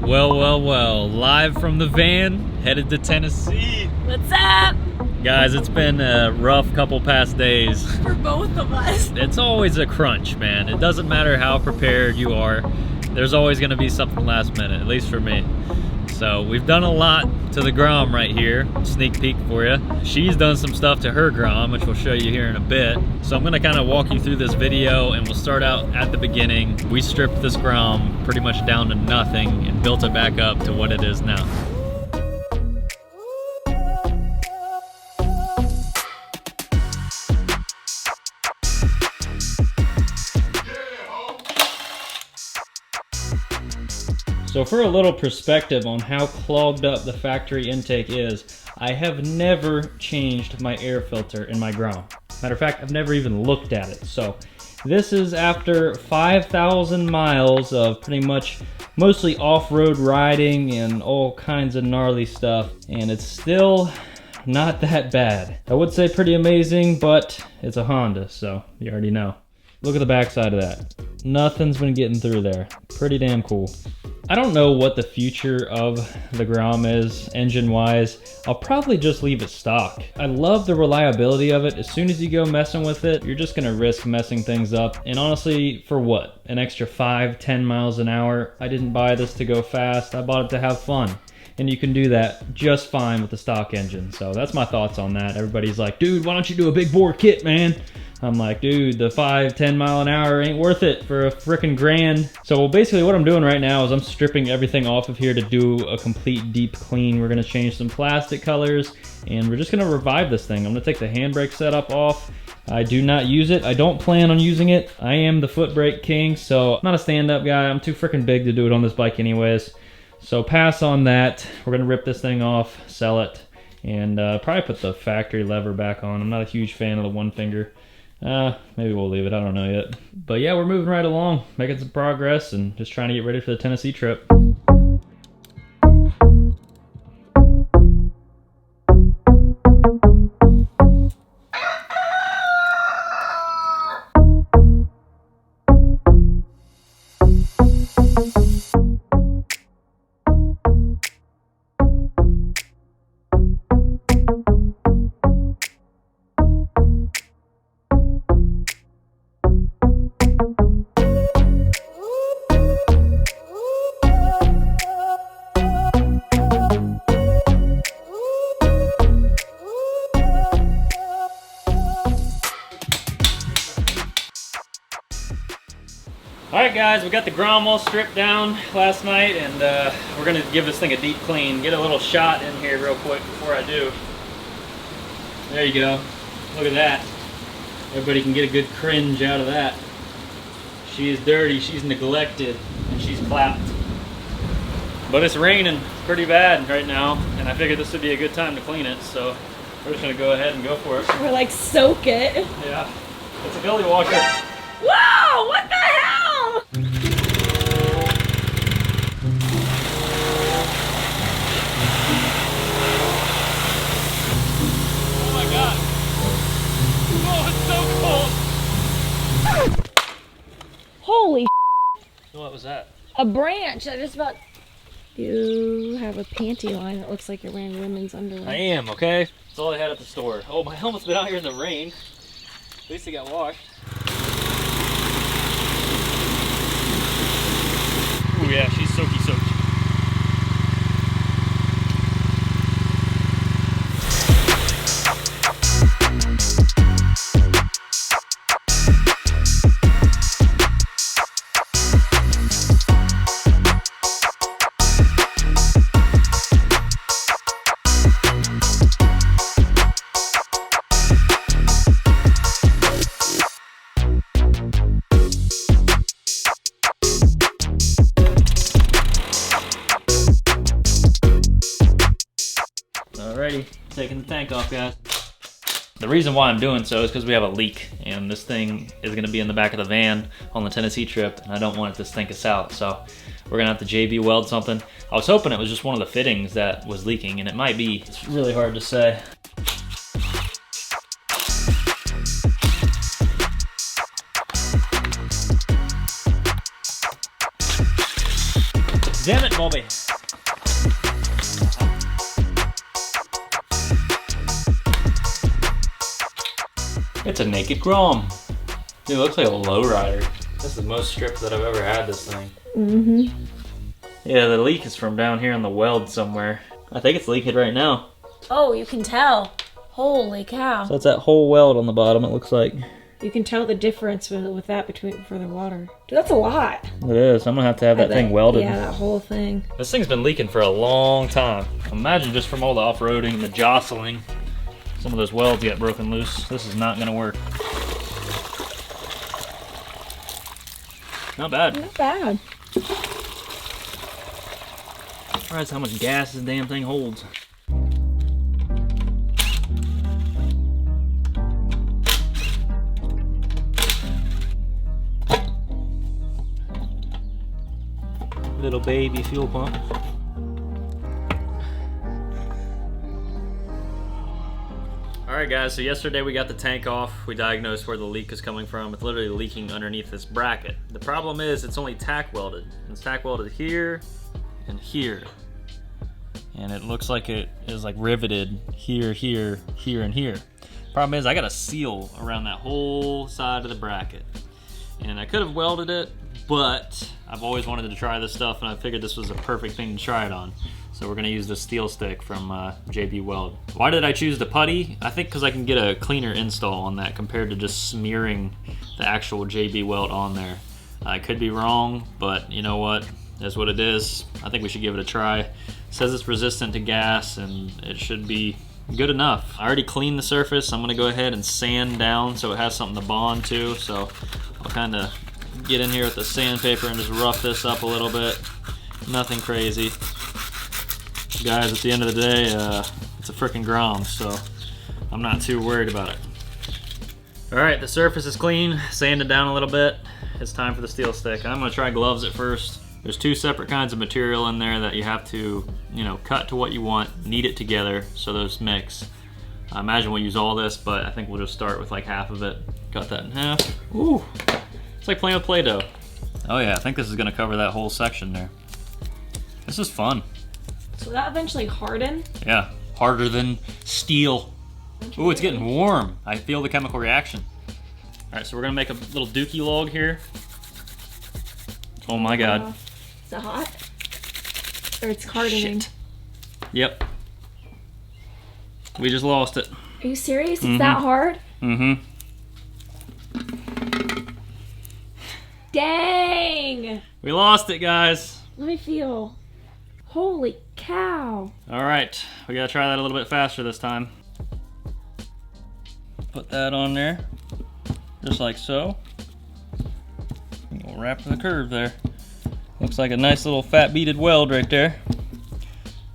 Well, live from the van, headed to Tennessee. What's up? Guys, it's been a rough couple past days. For both of us. It's always a crunch, man. It doesn't matter how prepared you are. There's always gonna be something last minute, at least for me. So we've done a lot to the Grom right here. Sneak peek for you. She's done some stuff to her Grom, which we'll show you here in a bit. So I'm gonna kind of walk you through this video, and we'll start out at the beginning. We stripped this Grom pretty much down to nothing and built it back up to what it is now. So for a little perspective on how clogged up the factory intake is, I have never changed my air filter in my Grom. Matter of fact, I've never even looked at it. So this is after 5,000 miles of pretty much mostly off-road riding and all kinds of gnarly stuff, and it's still not that bad. I would say pretty amazing, but it's a Honda, so you already know. Look at the backside of that. Nothing's been getting through there. Pretty damn cool. I don't know what the future of the Grom is, engine-wise. I'll probably just leave it stock. I love the reliability of it. As soon as you go messing with it, you're just gonna risk messing things up. And honestly, for what? An extra 5-10 miles an hour? I didn't buy this to go fast. I bought it to have fun. And you can do that just fine with the stock engine. So that's my thoughts on that. Everybody's like, dude, why don't you do a big bore kit, man? I'm like, dude, the 5-10 mile an hour ain't worth it for a frickin' grand. So basically what I'm doing right now is I'm stripping everything off of here to do a complete deep clean. We're gonna change some plastic colors, and we're just gonna revive this thing. I'm gonna take the handbrake setup off. I do not use it. I don't plan on using it. I am the foot brake king, so I'm not a stand-up guy. I'm too frickin' big to do it on this bike anyways. So pass on that. We're gonna rip this thing off, sell it, and probably put the factory lever back on. I'm not a huge fan of the one finger. Maybe we'll leave it, I don't know yet. But yeah, we're moving right along, making some progress, and just trying to get ready for the Tennessee trip. Alright guys, we got the Grom all stripped down last night, and we're going to give this thing a deep clean. Get a little shot in here real quick before I do. There you go. Look at that. Everybody can get a good cringe out of that. She is dirty, she's neglected, and she's clapped. But it's raining pretty bad right now, and I figured this would be a good time to clean it, so we're just going to go ahead and go for it. Or like soak it. Yeah. It's a belly washer. Whoa! What the hell? Oh my god. Oh, it's so cold. Holy What was that? a branch. I just about... You have a panty line that looks like you're wearing women's underwear. I am, okay? That's all I had at the store. Oh, my helmet's been out here in the rain. At least it got washed. Oh yeah, she's soaky soaked. Alrighty, taking the tank off, guys. The reason why I'm doing so is because we have a leak, and this thing is going to be in the back of the van on the Tennessee trip, and I don't want it to stink us out, so we're going to have to JB weld something. I was hoping it was just one of the fittings that was leaking, and it might be. It's really hard to say. Damn it, Bobby. It's a naked Grom. Dude, it looks like a lowrider. This is the most stripped that I've ever had this thing. Mm-hmm. Yeah, the leak is from down here in the weld somewhere. I think it's leaking right now. Oh, you can tell. Holy cow. So it's that whole weld on the bottom, it looks like. You can tell the difference with that for the water. Dude, that's a lot. It is. I'm gonna have to have that thing welded. Yeah, that whole thing. This thing's been leaking for a long time. Imagine just from all the off-roading and the jostling, some of those welds get broken loose. This is not gonna work. Not bad. Not bad. Surprised how much gas this damn thing holds. Little baby fuel pump. Alright guys, so yesterday we got the tank off. We diagnosed where the leak is coming from. It's literally leaking underneath this bracket. The problem is it's only tack welded. It's tack welded here and here. And it looks like it is like riveted here, here, here, and here. Problem is I got a seal around that whole side of the bracket. And I could have welded it, but I've always wanted to try this stuff and I figured this was a perfect thing to try it on. So we're gonna use the steel stick from JB Weld. Why did I choose the putty? I think because I can get a cleaner install on that compared to just smearing the actual JB Weld on there. I could be wrong, but you know what? That's what it is. I think we should give it a try. It says it's resistant to gas and it should be good enough. I already cleaned the surface. I'm gonna go ahead and sand down so it has something to bond to. So I'll kind of get in here with the sandpaper and just rough this up a little bit. Nothing crazy. Guys, at the end of the day, it's a frickin' Grom, so I'm not too worried about it. Alright, the surface is clean, sanded down a little bit. It's time for the steel stick. I'm gonna try gloves at first. There's two separate kinds of material in there that you have to, cut to what you want, knead it together so those mix. I imagine we'll use all this, but I think we'll just start with like half of it. Cut that in half. Ooh, it's like playing with Play-Doh. Oh yeah, I think this is gonna cover that whole section there. This is fun. So that eventually harden? Yeah, harder than steel. Ooh, it's getting warm. I feel the chemical reaction. All right, so we're gonna make a little dookie log here. Oh my God. Is it hot? Or it's hardening? Shit. Yep. We just lost it. Are you serious? It's that hard? Mm-hmm. Dang! We lost it, guys. Let me feel. Holy cow. All right, we gotta try that a little bit faster this time. Put that on there, just like so. We'll wrap the curve there. Looks like a nice little fat beaded weld right there.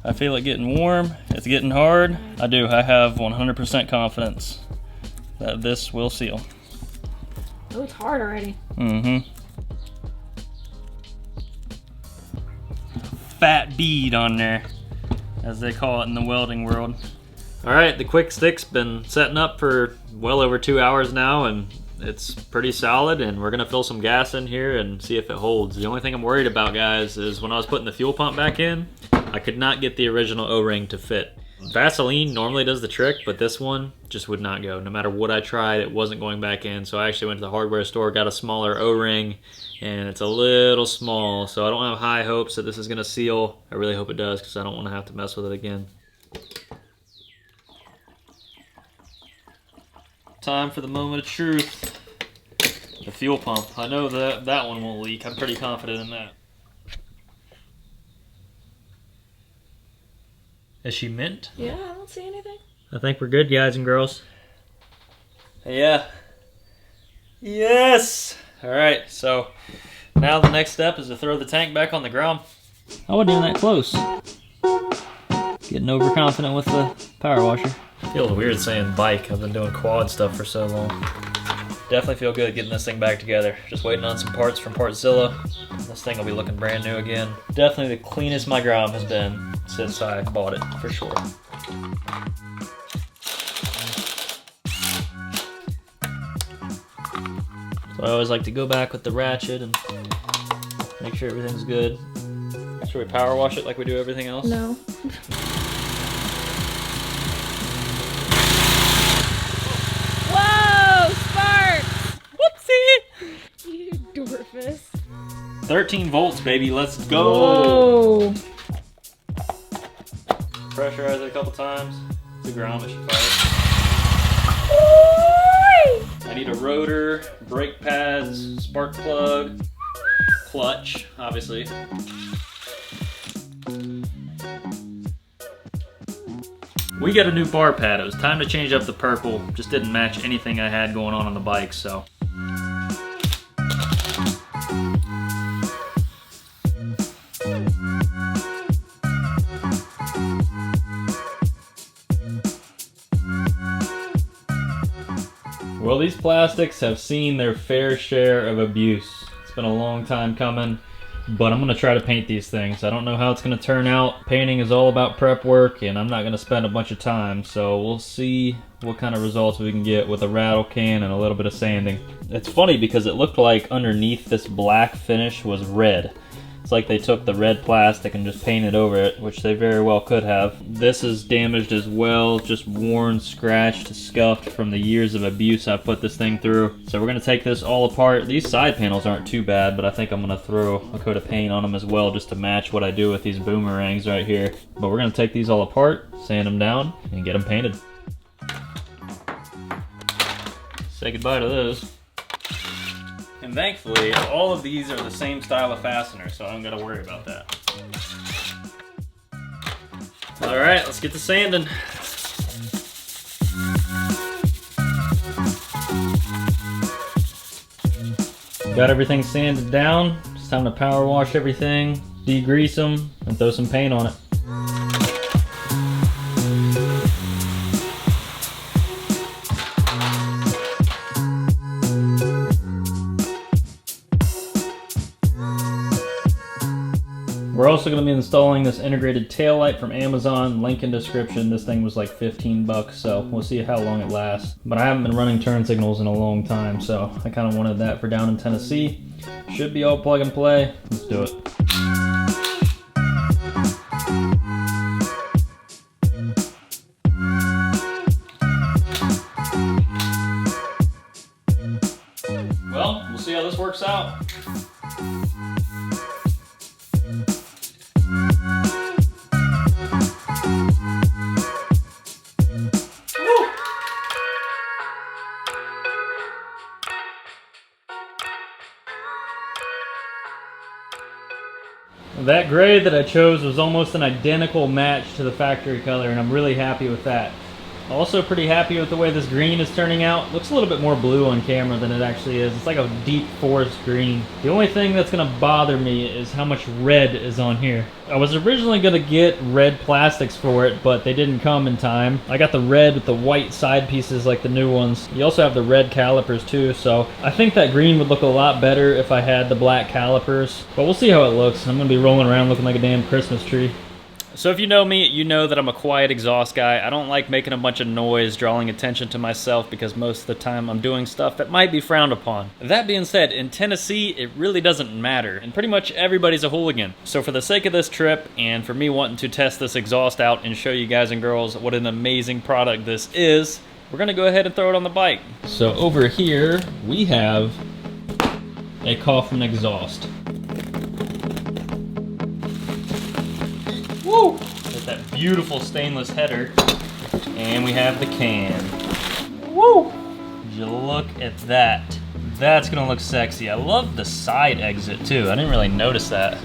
I feel it getting warm, it's getting hard. I do, I have 100% confidence that this will seal. Oh, it's hard already. Mm-hmm. Fat bead on there, as they call it in the welding world. All right, the quick stick's been setting up for well over 2 hours now, and it's pretty solid, and we're gonna fill some gas in here and see if it holds. The only thing I'm worried about, guys, is when I was putting the fuel pump back in, I could not get the original O-ring to fit. Vaseline normally does the trick, but this one just would not go. No matter what I tried, it wasn't going back in. So I actually went to the hardware store, got a smaller O-ring, and it's a little small. So I don't have high hopes that this is gonna seal. I really hope it does, because I don't wanna have to mess with it again. Time for the moment of truth. The fuel pump. I know that that one won't leak. I'm pretty confident in that. Is she mint? Yeah, I don't see anything. I think we're good, guys and girls. Yeah. Yes! Alright, so now the next step is to throw the tank back on the Grom. I wasn't even that close. Getting overconfident with the power washer. Feels weird saying bike. I've been doing quad stuff for so long. Definitely feel good getting this thing back together. Just waiting on some parts from Partzilla. This thing will be looking brand new again. Definitely the cleanest my Grom has been since I bought it, for sure. So I always like to go back with the ratchet and make sure everything's good. Should we power wash it like we do everything else? No. Whoa! Sparks! Whoopsie! You dwarfus. 13 volts, baby. Let's go. Whoa! Pressurize it a couple times. It's a Grom, it should fire. I need a rotor, brake pads, spark plug, clutch, obviously. We got a new bar pad. It was time to change up the purple. Just didn't match anything I had going on the bike, so. Well, these plastics have seen their fair share of abuse. It's been a long time coming, but I'm gonna try to paint these things. I don't know how it's gonna turn out. Painting is all about prep work, and I'm not gonna spend a bunch of time, so we'll see what kind of results we can get with a rattle can and a little bit of sanding. It's funny because it looked like underneath this black finish was red. It's like they took the red plastic and just painted over it, which they very well could have. This is damaged as well, just worn, scratched, scuffed from the years of abuse I've put this thing through. So we're gonna take this all apart. These side panels aren't too bad, but I think I'm gonna throw a coat of paint on them as well just to match what I do with these boomerangs right here. But we're gonna take these all apart, sand them down, and get them painted. Say goodbye to those. And thankfully, all of these are the same style of fastener, so I don't gotta worry about that. All right, let's get to sanding. Got everything sanded down. It's time to power wash everything, degrease them, and throw some paint on it. We're also going to be installing this integrated taillight from Amazon, link in description. This thing was like 15 bucks, so we'll see how long it lasts. But I haven't been running turn signals in a long time, so I kind of wanted that for down in Tennessee. Should be all plug and play. Let's do it. Well, we'll see how this works out. That gray that I chose was almost an identical match to the factory color, and I'm really happy with that. Also pretty happy with the way this green is turning out. Looks a little bit more blue on camera than it actually is. It's like a deep forest green. The only thing that's gonna bother me is how much red is on here. I was originally gonna get red plastics for it, but they didn't come in time. I got the red with the white side pieces like the new ones. You also have the red calipers too, so I think that green would look a lot better if I had the black calipers. But we'll see how it looks. I'm gonna be rolling around looking like a damn Christmas tree. So if you know me, you know that I'm a quiet exhaust guy. I don't like making a bunch of noise, drawing attention to myself, because most of the time I'm doing stuff that might be frowned upon. That being said, in Tennessee, it really doesn't matter, and pretty much everybody's a hooligan. So for the sake of this trip, and for me wanting to test this exhaust out and show you guys and girls what an amazing product this is, we're gonna go ahead and throw it on the bike. So over here, we have a Coffman exhaust. Woo! With that beautiful stainless header. And we have the can. Woo! Would you look at that? That's gonna look sexy. I love the side exit too. I didn't really notice that.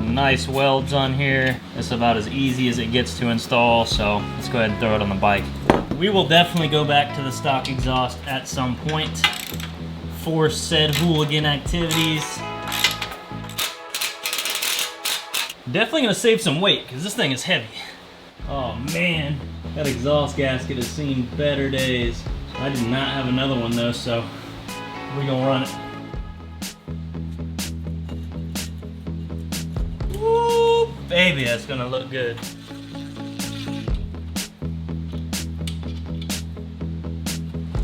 Nice welds on here. It's about as easy as it gets to install, so let's go ahead and throw it on the bike. We will definitely go back to the stock exhaust at some point for said hooligan activities. Definitely gonna save some weight, because this thing is heavy. Oh man, that exhaust gasket has seen better days. I do not have another one though, so we're gonna run it. Woo, baby, that's gonna look good.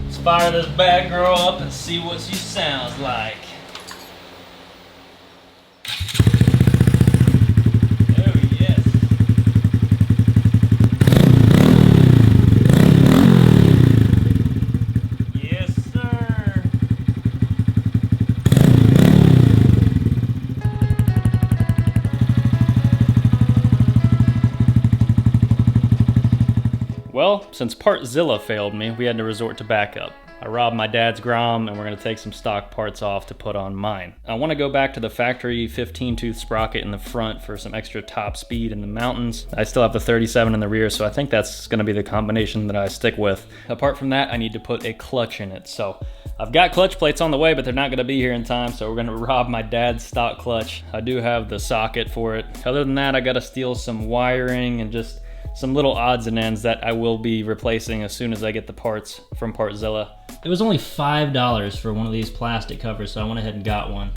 Let's fire this bad girl up and see what she sounds like. Well, since Partzilla failed me, we had to resort to backup. I robbed my dad's Grom, and we're going to take some stock parts off to put on mine. I want to go back to the factory 15-tooth sprocket in the front for some extra top speed in the mountains. I still have the 37 in the rear, so I think that's going to be the combination that I stick with. Apart from that, I need to put a clutch in it. So I've got clutch plates on the way, but they're not going to be here in time, so we're going to rob my dad's stock clutch. I do have the socket for it. Other than that, I got to steal some wiring and just some little odds and ends that I will be replacing as soon as I get the parts from Partzilla. It was only $5 for one of these plastic covers, so I went ahead and got one.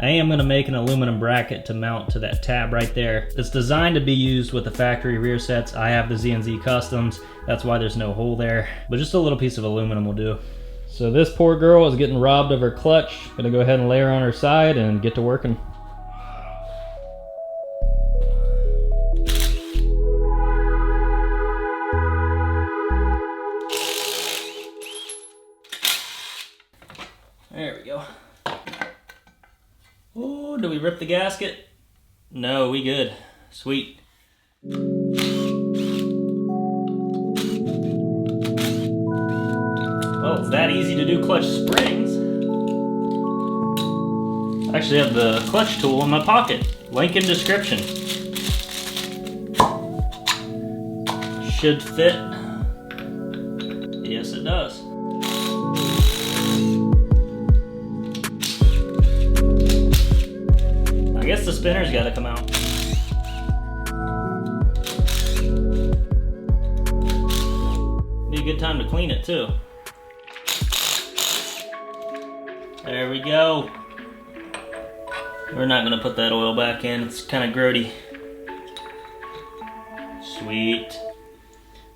I am going to make an aluminum bracket to mount to that tab right there. It's designed to be used with the factory rear sets. I have the Z&Z Customs, that's why there's no hole there, but just a little piece of aluminum will do. So this poor girl is getting robbed of her clutch. Gonna go ahead and lay her on her side and get to working. There we go. Oh, did we rip the gasket? No, we good. Sweet. Well, it's that easy to do clutch springs. I actually have the clutch tool in my pocket. Link in description. Should fit. Yes, it does. I guess the spinner's gotta come out. Be a good time to clean it too. There we go. We're not gonna put that oil back in, it's kind of grody. Sweet.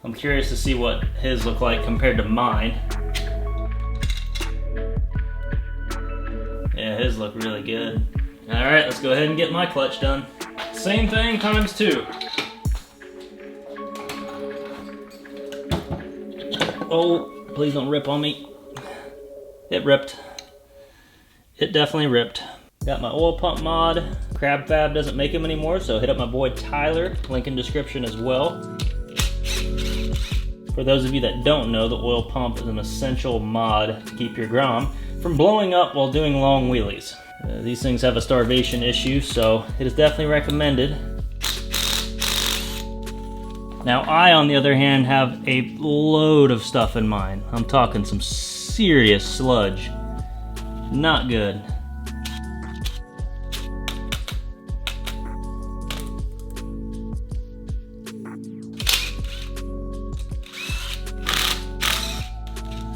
I'm curious to see what his look like compared to mine. Yeah, his look really good. Alright, let's go ahead and get my clutch done. Same thing times 2. Oh, please don't rip on me. It ripped. It definitely ripped. Got my oil pump mod. Crab Fab doesn't make them anymore, so hit up my boy Tyler. Link in description as well. For those of you that don't know, the oil pump is an essential mod to keep your Grom from blowing up while doing long wheelies. These things have a starvation issue, so it is definitely recommended. Now I, on the other hand, have a load of stuff in mine. I'm talking some serious sludge. Not good.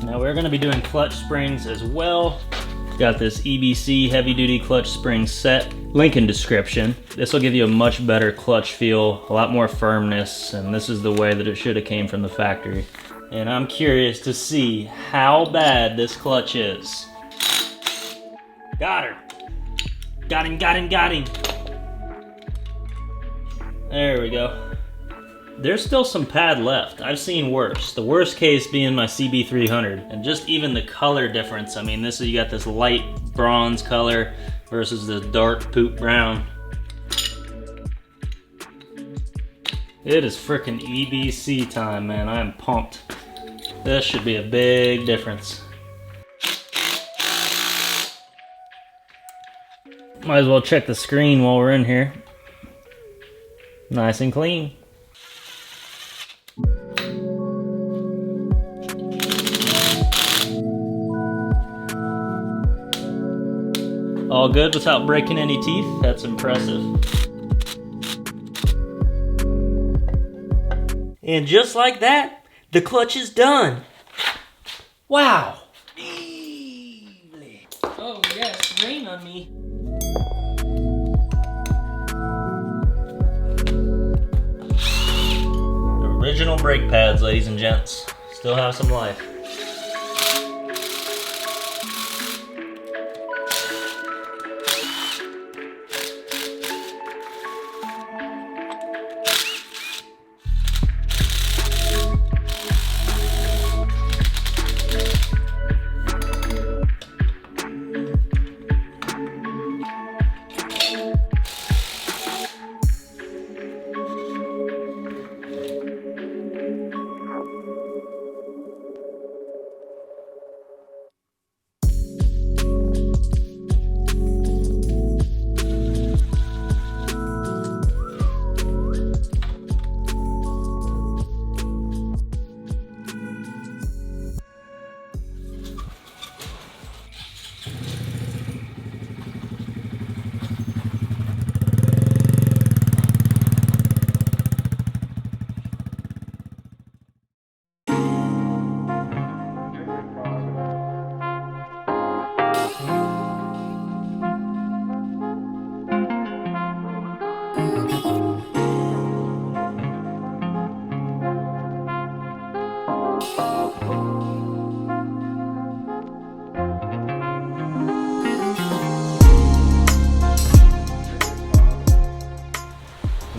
Now we're going to be doing clutch springs as well. Got this EBC heavy duty clutch spring set. Link in description. This will give you a much better clutch feel, a lot more firmness, and this is the way that it should have came from the factory. And I'm curious to see how bad this clutch is. Got her. Got him, got him, got him. There we go. There's still some pad left. I've seen worse. The worst case being my CB300. And just even the color difference. I mean, this is, you got this light bronze color versus the dark poop brown. It is frickin' EBC time, man. I am pumped. This should be a big difference. Might as well check the screen while we're in here. Nice and clean. All good without breaking any teeth. That's impressive. And just like that, the clutch is done. Wow. Oh yes, rain on me. Original brake pads, ladies and gents. Still have some life.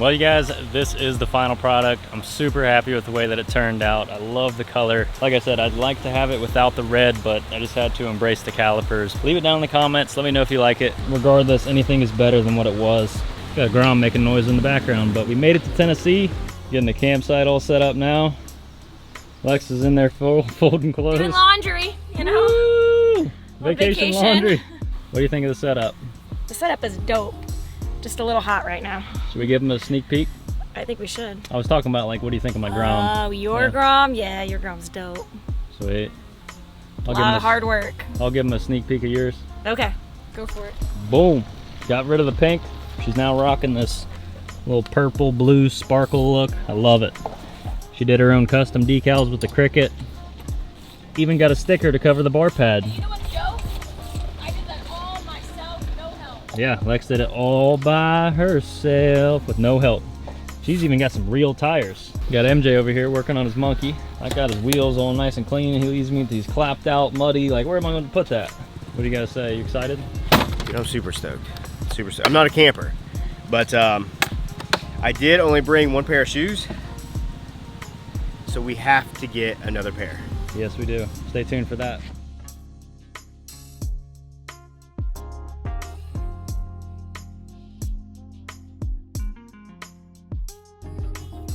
Well, you guys, this is the final product. I'm super happy with the way that it turned out. I love the color. Like I said, I'd like to have it without the red, but I just had to embrace the calipers. Leave it down in the comments. Let me know if you like it. Regardless, anything is better than what it was. Got Grom making noise in the background, but we made it to Tennessee. Getting the campsite all set up now. Lex is in there folding clothes. Doing laundry, you know. Woo! Vacation laundry. What do you think of the setup? The setup is dope. Just a little hot right now. Should we give him a sneak peek? I think we should. I was talking about, like, what do you think of my Grom? Oh, your Grom? Yeah, your Grom's dope. Sweet. A lot of hard work. I'll give him a sneak peek of yours. Okay, go for it. Boom. Got rid of the pink. She's now rocking this little purple blue sparkle look. I love it. She did her own custom decals with the Cricut. Even got a sticker to cover the bar pad. You know what's dope? I did that all myself, no help. Yeah, Lex did it all by herself with no help. She's even got some real tires. Got MJ over here working on his monkey. I got his wheels all nice and clean. He leaves me with these clapped out, muddy. Like, where am I going to put that? What do you guys say? You excited? Dude, I'm super stoked. Super stoked. I'm not a camper, but I did only bring one pair of shoes, so we have to get another pair. Yes, we do. Stay tuned for that.